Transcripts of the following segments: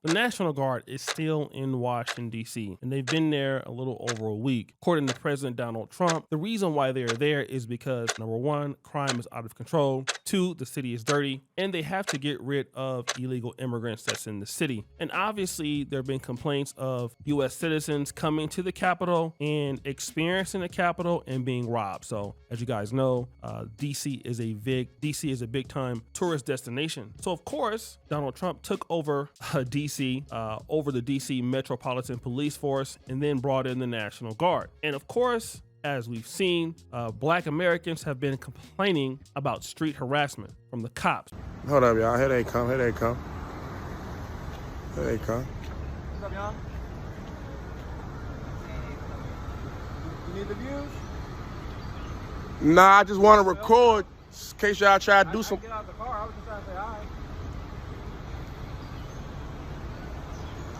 The National Guard is still in Washington, D.C., and they've been there a little over a week. According to President Donald Trump, the reason why they're there is because, number one, crime is out of control. Two, the city is dirty, and they have to get rid of illegal immigrants that's in the city. And obviously, there have been complaints of U.S. citizens coming to the Capitol and experiencing the Capitol and being robbed. So, as you guys know, D.C. is a big time tourist destination. So, of course, Donald Trump took over D.C. Over the D.C. Metropolitan Police Force and then brought in the National Guard. And of course, as we've seen, Black Americans have been complaining about street harassment from the cops. Hold up, y'all. Here they come. Here they come. Here they come. What's up, y'all? You need the views? Nah, I just want to record in case y'all try to do some. Get out the car. I was just trying to say hi.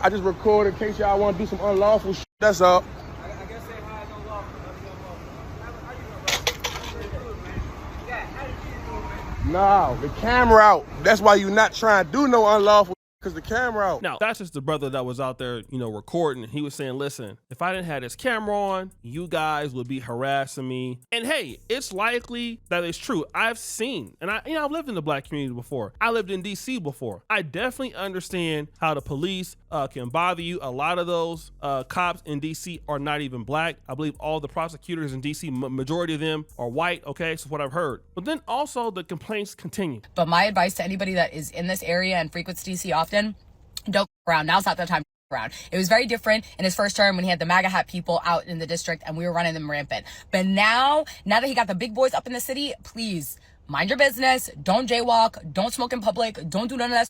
I just record in case y'all want to do some unlawful shit. That's all. I guess say hi is unlawful. How you doing, bro? Man. Yeah, how you doing, man? Nah, the camera out. That's why you not trying to do no unlawful. Because the camera out. Now, that's just the brother that was out there, recording. He was saying, listen, if I didn't have this camera on, you guys would be harassing me. And hey, it's likely that it's true. I've seen, and I've lived in the Black community before. I lived in D.C. before. I definitely understand how the police can bother you. A lot of those cops in D.C. are not even Black. I believe all the prosecutors in D.C., majority of them are white, okay? So what I've heard. But then also the complaints continue. But my advice to anybody that is in this area and frequents D.C. often, don't around. Now's not the time to around. It was very different in his first term when he had the MAGA hat people out in the district and we were running them rampant. But now that he got the big boys up in the city, please mind your business. Don't jaywalk. Don't smoke in public. Don't do none of that.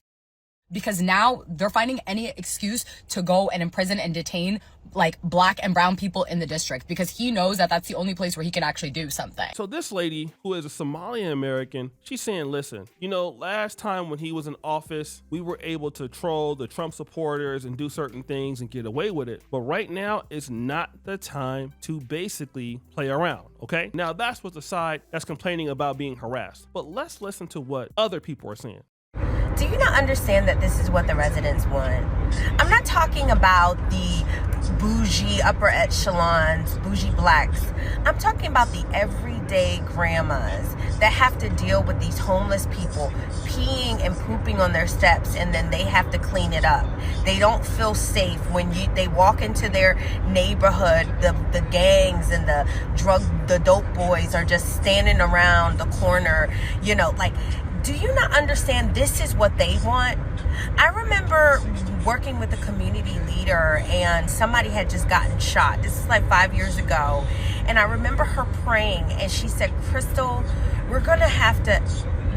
Because now they're finding any excuse to go and imprison and detain like Black and brown people in the district because he knows that that's the only place where he can actually do something. So this lady, who is a Somalian American, she's saying, listen, last time when he was in office, we were able to troll the Trump supporters and do certain things and get away with it. But right now, it's not the time to basically play around, okay? Now, that's what the side that's complaining about being harassed. But let's listen to what other people are saying. Do you not understand that this is what the residents want? I'm not talking about the bougie upper echelons, bougie Blacks. I'm talking about the everyday grandmas that have to deal with these homeless people peeing and pooping on their steps and then they have to clean it up. They don't feel safe when they walk into their neighborhood. The gangs and the dope boys are just standing around the corner, do you not understand this is what they want? I remember working with a community leader and somebody had just gotten shot. This is like 5 years ago. And I remember her praying and she said, Crystal, we're going to have to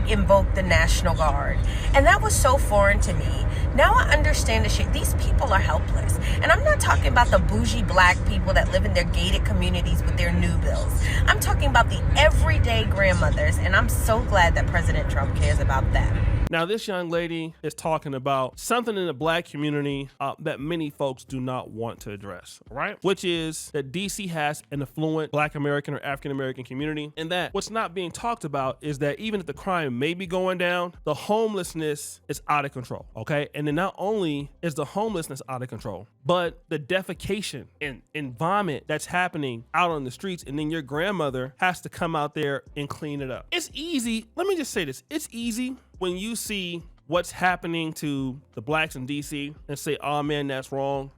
invoke the National Guard. And that was so foreign to me. Now I understand the shit. These people are helpless. And I'm not talking about the bougie Black people that live in their gated communities with their new bills. I'm talking about the everyday grandmothers. And I'm so glad that President Trump cares about them. Now, this young lady is talking about something in the Black community that many folks do not want to address, right? Which is that DC has an affluent Black American or African American community, and that what's not being talked about is that even if the crime may be going down, the homelessness is out of control, okay? And then not only is the homelessness out of control, but the defecation and vomit that's happening out on the streets, and then your grandmother has to come out there and clean it up. It's easy. Let me just say this. It's easy when you see what's happening to the Blacks in DC and say, oh man, that's wrong.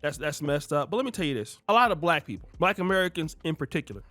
That's messed up. But let me tell you this. A lot of Black people, Black Americans in particular,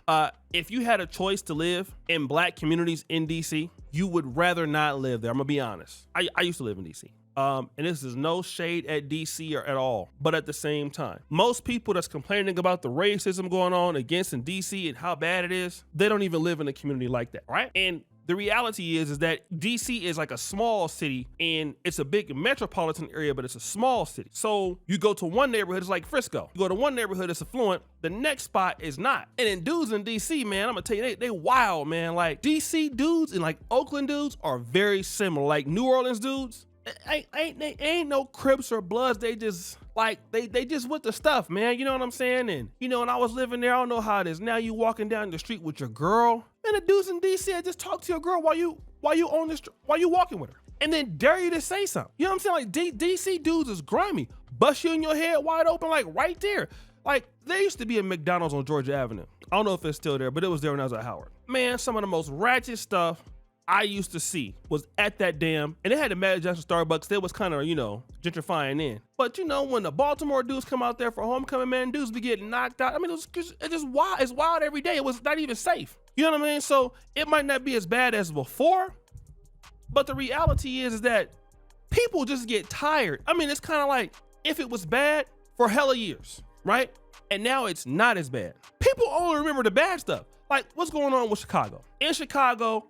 if you had a choice to live in Black communities in DC, you would rather not live there. I'm gonna be honest. I used to live in DC. And this is no shade at DC or at all, but at the same time, most people that's complaining about the racism going on against in DC and how bad it is, they don't even live in a community like that, right? And the reality is that DC is like a small city and it's a big metropolitan area, but it's a small city. So you go to one neighborhood, it's like Frisco. You go to one neighborhood, it's affluent. The next spot is not. And then dudes in DC, man, I'm gonna tell you, they wild, man. Like DC dudes and like Oakland dudes are very similar. Like New Orleans dudes, ain't no Crips or Bloods. They just like they just with the stuff, man. You know what I'm saying? And and I was living there. I don't know how it is now. You walking down the street with your girl, and the dudes in DC, I just talk to your girl while you walking with her. and then dare you to say something. You know what I'm saying? Like DC dudes is grimy. Bust you in your head wide open, like right there. Like there used to be a McDonald's on Georgia Avenue. I don't know if it's still there, but it was there when I was at Howard. Man, some of the most ratchet stuff I used to see was at that damn, and they had the Magic Johnson Starbucks. They was kind of, gentrifying in. But when the Baltimore dudes come out there for homecoming, man, dudes be getting knocked out. I mean, it's just wild. It's wild every day. It was not even safe. You know what I mean? So it might not be as bad as before, but the reality is that people just get tired. I mean, it's kind of like if it was bad for hella years, right? And now it's not as bad. People only remember the bad stuff. Like what's going on with Chicago? In Chicago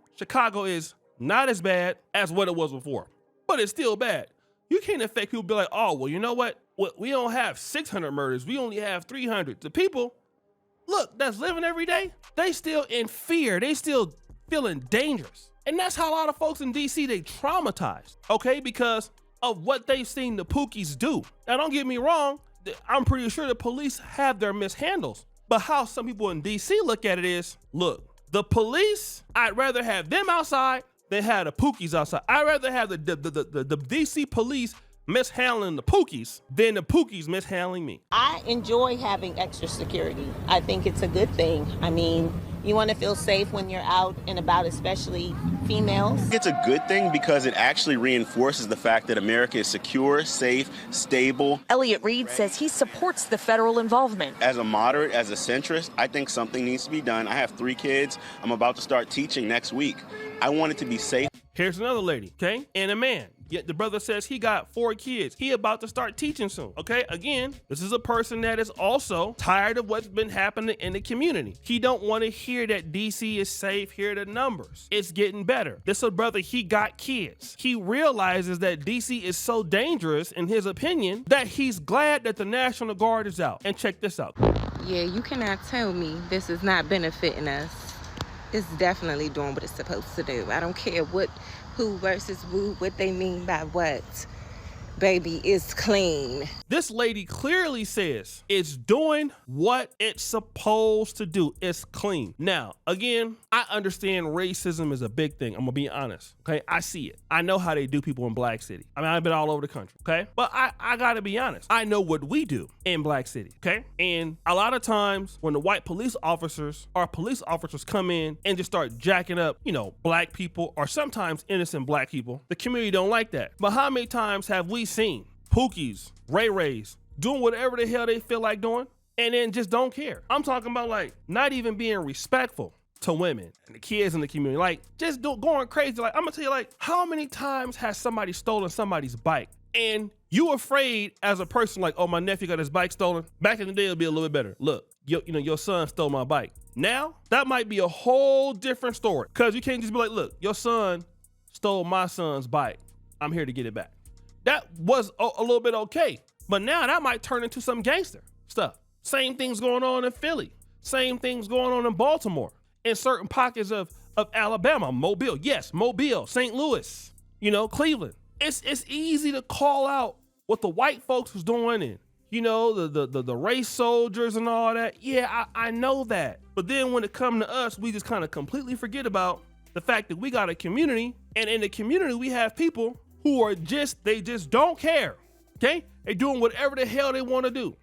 is not as bad as what it was before, but it's still bad. You can't expect people to be like, oh, well, you know what? We don't have 600 murders. We only have 300. The people, look, that's living every day, they still in fear. They still feeling dangerous. And that's how a lot of folks in DC, they traumatized, okay? Because of what they've seen the Pookies do. Now, don't get me wrong. I'm pretty sure the police have their mishandles. But how some people in DC look at it is, look, the police, I'd rather have them outside than have the Pookies outside. I'd rather have the DC police mishandling the Pookies than the Pookies mishandling me. I enjoy having extra security. I think it's a good thing. I mean, you want to feel safe when you're out and about, especially females. It's a good thing because it actually reinforces the fact that America is secure, safe, stable. Elliot Reed says he supports the federal involvement. As a moderate, as a centrist, I think something needs to be done. I have 3 kids. I'm about to start teaching next week. I want it to be safe. Here's another lady, okay? And a man. Yet the brother says he got 4 kids. He about to start teaching soon, okay? Again, this is a person that is also tired of what's been happening in the community. He don't want to hear that DC is safe, hear the numbers. It's getting better. This is a brother, he got kids. He realizes that DC is so dangerous, in his opinion, that he's glad that the National Guard is out. And check this out. Yeah, you cannot tell me this is not benefiting us. It's definitely doing what it's supposed to do. I don't care who versus who, what they mean by what. Baby, it's clean. This lady clearly says it's doing what it's supposed to do. It's clean. Now, again, I understand racism is a big thing. I'm gonna be honest, okay? I see it. I know how they do people in Black City. I mean, I've been all over the country, okay? But I gotta be honest. I know what we do in Black City, okay? And a lot of times when the white police officers come in and just start jacking up, Black people or sometimes innocent Black people, the community don't like that. But how many times have we seen Pookies, Ray Rays doing whatever the hell they feel like doing and then just don't care? I'm talking about like not even being respectful to women and the kids in the community, like just going crazy. Like I'm gonna tell you, like how many times has somebody stolen somebody's bike and you afraid as a person like, oh, my nephew got his bike stolen? Back in the day, it'll be a little bit better. Look, your son stole my bike. Now that might be a whole different story because you can't just be like, look, your son stole my son's bike. I'm here to get it back. That was a little bit okay. But now that might turn into some gangster stuff. Same things going on in Philly. Same things going on in Baltimore. In certain pockets of Alabama. Mobile. Yes, Mobile. St. Louis. Cleveland. It's easy to call out what the white folks was doing and, the race soldiers and all that. Yeah, I know that. But then when it comes to us, we just kind of completely forget about the fact that we got a community. And in the community, we have people who are they just don't care, okay? They doing whatever the hell they want to do.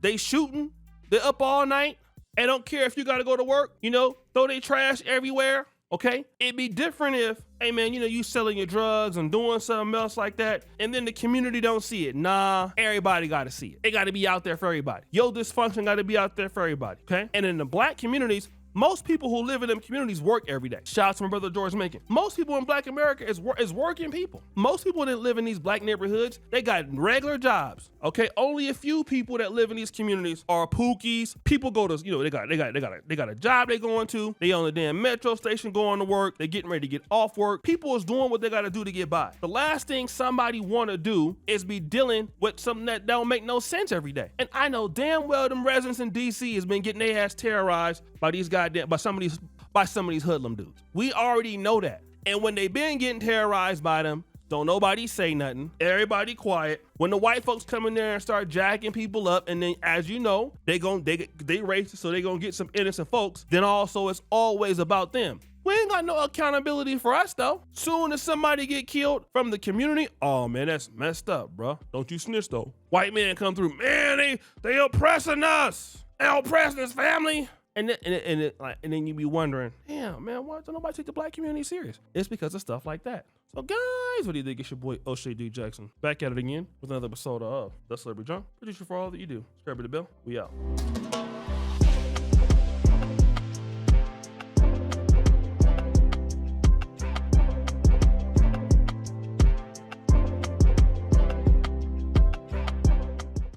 They shooting, they up all night, and don't care if you got to go to work, throw their trash everywhere, okay? It'd be different if, hey man, you selling your drugs and doing something else like that, and then the community don't see it. Nah, everybody got to see it. It got to be out there for everybody. Your dysfunction got to be out there for everybody, okay? And in the Black communities, most people who live in them communities work every day. Shout out to my brother George Macon. Most people in Black America is working people. Most people that live in these Black neighborhoods, they got regular jobs. Okay, only a few people that live in these communities are Pookies. People go to, they got a job they going to. They on the damn metro station going to work. They getting ready to get off work. People is doing what they got to do to get by. The last thing somebody want to do is be dealing with something that don't make no sense every day. And I know damn well them residents in DC has been getting their ass terrorized by these by some of these hoodlum dudes. We already know that. And when they been getting terrorized by them, don't nobody say nothing. Everybody quiet. When the white folks come in there and start jacking people up, and then as you know, they racist, so they gonna get some innocent folks. Then also it's always about them. We ain't got no accountability for us though. Soon as somebody get killed from the community, oh man, that's messed up, bro. Don't you snitch though. White men come through, man, they oppressing us. They oppressing this family. And then you be wondering, damn, man, why don't nobody take the black community serious? It's because of stuff like that. So guys, what do you think? It's your boy O'Shea D. Jackson. Back at it again with another episode of The Celebrity Junk. Producer for all that you do. Subscribe to the bell. We out.